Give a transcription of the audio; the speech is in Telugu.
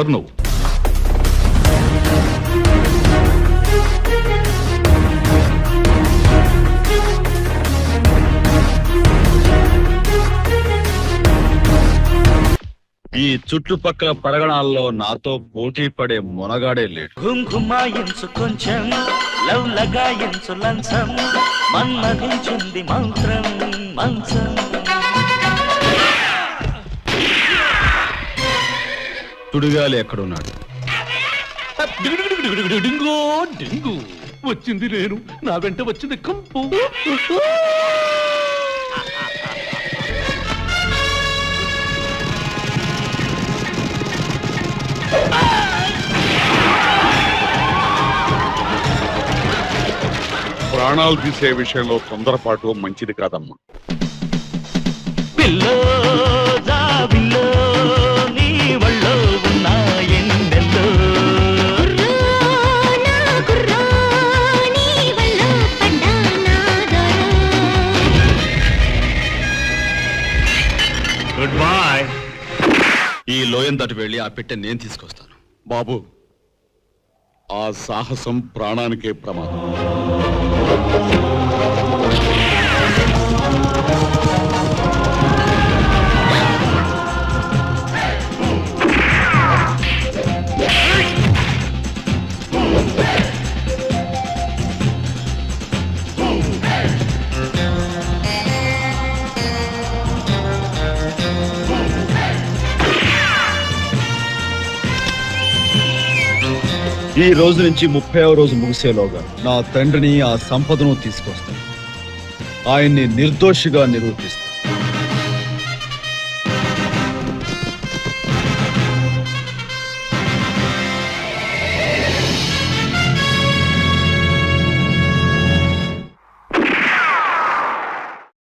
ఎవరు నువ్వు? ఈ చుట్టుపక్కల పరగణాల్లో నాతో పోటీ పడే మొనగాడే లేడు. ఘుంఘుమాయించు కొంచెం లవ్ లగాయించు లంచం మన్మధించింది మంత్రం మంచం. తుడిగాలి ఎక్కడున్నాడు? డింగో డింగు వచ్చింది నేను, నా వెంట వచ్చింది కంపు. ప్రాణాలు తీసే విషయంలో తొందరపాటు మంచిది కాదమ్మా. పిల్లో జాబిల్లో నీ వళ్ళో ఉన్న ఎండెల్లో గుడ్ బాయ్. ఈ లోయం దాటి వెళ్ళి ఆ పెట్టె నేను తీసుకొస్తాను. బాబు, ఆ సాహసం ప్రాణానికే ప్రమాదం. ఈ రోజు నుంచి 30వ రోజు ముగిసేలోగా నా తండ్రిని ఆ సంపదను తీసుకొస్తాను. ఆయన్ని నిర్దోషిగా నిరూపిస్తాను.